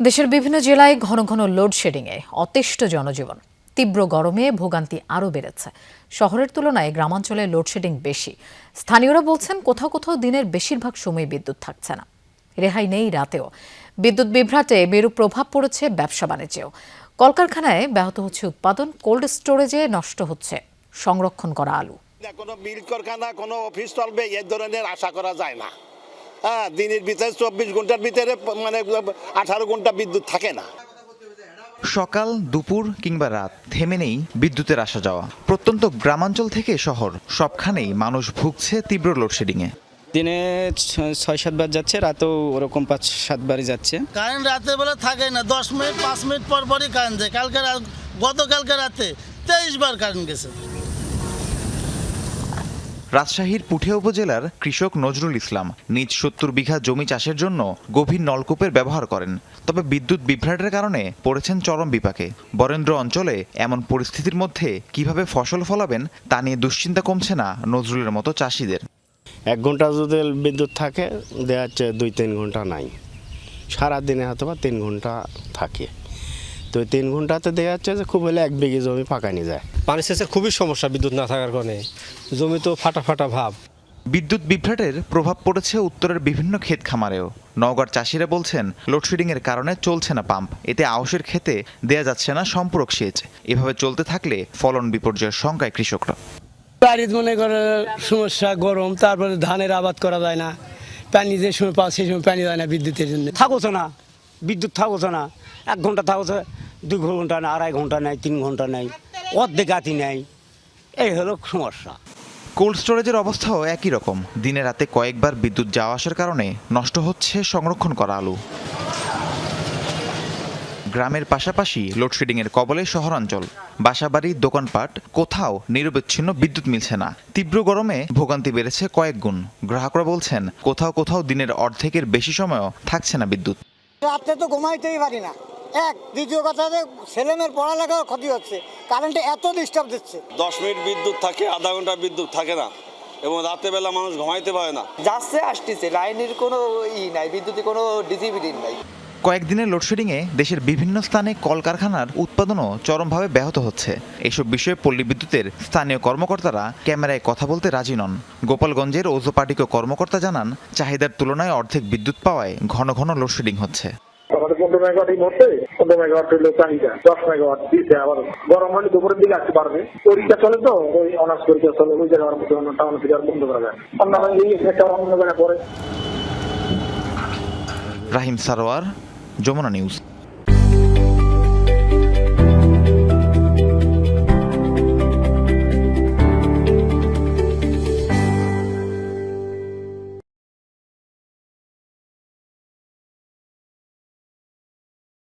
দেশের বিভিন্ন জেলায় ঘন ঘন লোডশেডিংয়ে অতিষ্ঠ জনজীবন। তীব্র গরমে ভোগান্তি আরও বেড়েছে। শহরের তুলনায় গ্রামাঞ্চলে লোডশেডিং বেশি। স্থানীয়রা বলছেন কোথাও কোথাও দিনের বেশিরভাগ সময় বিদ্যুৎ থাকছে না। রেহাই নেই রাতেও। বিদ্যুৎ বিভ্রাটে মেরু প্রভাব পড়েছে ব্যবসা বাণিজ্যেও। কলকারখানায় ব্যাহত হচ্ছে উৎপাদন, কোল্ড স্টোরেজে নষ্ট হচ্ছে সংরক্ষণ করা আলু। কোনো মিল কারখানা, কোনো অফিস চলবে এই ধরনের আশা করা যায় না। হ্যাঁ, দিনের ভিতরে 24 ঘন্টার ভিতরে 18 ঘন্টা বিদ্যুৎ থাকে না। সকাল, দুপুর কিংবা রাত থেমে নেই বিদ্যুতের আসা যাওয়া। প্রত্যন্ত গ্রামাঞ্চল থেকে শহর সবখানেই মানুষ ভুগছে তীব্র লোডশেডিংয়ে। দিনে 6-7 বার যাচ্ছে, রাতেও ওরকম 5-7 বারই যাচ্ছে। কারেন্ট রাতের বেলা থাকে না, 10 মিনিট 5 মিনিট পর পরই কারেন্ট যায়। গতকালকে রাতে 23 বার কারেন্ট গেছে। রাজশাহীর পুঠিয়া উপজেলার কৃষক নজরুল ইসলাম নিজ 70 বিঘা জমি চাষের জন্য গভীর নলকূপের ব্যবহার করেন। তবে বিদ্যুৎ বিভ্রাটের কারণে পড়েছেন চরম বিপাকে। বরেন্দ্র অঞ্চলে এমন পরিস্থিতির মধ্যে কিভাবে ফসল ফলাবেন তা নিয়ে দুশ্চিন্তা কমছে না নজরুলের মতো চাষিদের। 1 ঘন্টা যদি বিদ্যুৎ থাকে, দেখা যাচ্ছে 2-3 ঘন্টা নাই। সারাদিনে হয়তো বা 3 ঘন্টা থাকে। তো 3 ঘন্টাতে দেখা যাচ্ছে যে খুব হলে 1 বিঘে জমি ফাঁকা নিয়ে যায়। পানি সেচের খুবই সমস্যা বিদ্যুৎ না থাকার কারণে, জমি তো ফাটা ফাটা ভাব। বিদ্যুৎ বিভ্রাটের প্রভাব পড়েছে উত্তরের বিভিন্ন ক্ষেত খামারেও। নওগাঁর চাষিরা বলছেন লোডশেডিংয়ের কারণে চলছে না পাম্প, এতে আউশের ক্ষেতে দেয়া যাচ্ছে না সম্পূরক সেচ। এভাবে চলতে থাকলে ফলন বিপর্যয়ের শঙ্কায় কৃষকরা। বাড়িতে মনে করে সমস্যা, গরম, তারপরে ধানের আবাদ করা যায় না, পানি যে সময় পাওয়া সেই সময় পানি যায় না বিদ্যুতের জন্য। থাকছে না বিদ্যুৎ, থাকছে না 1 ঘন্টা থাকছে, 2 ঘন্টা না, 2.5 ঘন্টা নেই, 3 ঘন্টা নেই, অর্ধেক আতি নেই। এই হলো সমস্যা। কোল্ড স্টোরেজের অবস্থাও একই রকম। দিনে রাতে কয়েকবার বিদ্যুৎ যাওয়া আসার কারণে নষ্ট হচ্ছে সংরক্ষণ করা আলু। গ্রামের পাশাপাশি লোডশেডিংয়ের কবলে শহরাঞ্চল। বাসাবাড়ি, দোকানপাট, কোথাও নিরবচ্ছিন্ন বিদ্যুৎ মিলছে না। তীব্র গরমে ভোগান্তি বেড়েছে কয়েক গুণ। গ্রাহকরা বলছেন কোথাও কোথাও দিনের অর্ধেকের বেশি সময়ও থাকছে না বিদ্যুৎ। রাতে তো ঘুমাইতেই পারি না। দ্বিতীয় কথা, ছেলেমেয়ের পড়ালেখার ক্ষতি হচ্ছে, কারেন্টে এত ডিস্টার্ব দিচ্ছে। 10 মিনিট বিদ্যুৎ থাকে, আধা ঘন্টা বিদ্যুৎ থাকে না, এবং রাতের বেলা মানুষ ঘুমাইতে পারে না। যাচ্ছে আসতেছে, লাইনের কোনো নাই, বিদ্যুতের কোনো ডিসিবিলিটি নাই। কয়েকদিনের লোডশেডিংয়ে দেশের বিভিন্ন স্থানে কলকারখানার উৎপাদনও চরমভাবে ব্যাহত হচ্ছে। এসব বিষয়ে পল্লী বিদ্যুতের স্থানীয় কর্মকর্তারা ক্যামেরায় কথা বলতে রাজি নন। গোপালগঞ্জের ওজোপাটিক কর্মকর্তা জানান, চাহিদার তুলনায় অর্ধেক বিদ্যুৎ পাওয়ায় ঘন ঘন লোডশেডিং হচ্ছে। আমাদের 15 মেগাওয়াট মধ্যে 15 মেগাওয়াট হলো চাহিদা, 10 মেগাওয়াট দিতে আবার গরম হলে দুপুরের দিকে আসতে পারবে। পরীক্ষা চলে তো, ওই অনার্স পরীক্ষা চলে, ওই জায়গার মধ্যে টাউন থেকে আর বন্ধ করা যায়। অন্য এই একটা অন্য জায়গায় পরে। রাহিম সারোয়ার, যমুনা নিউজ।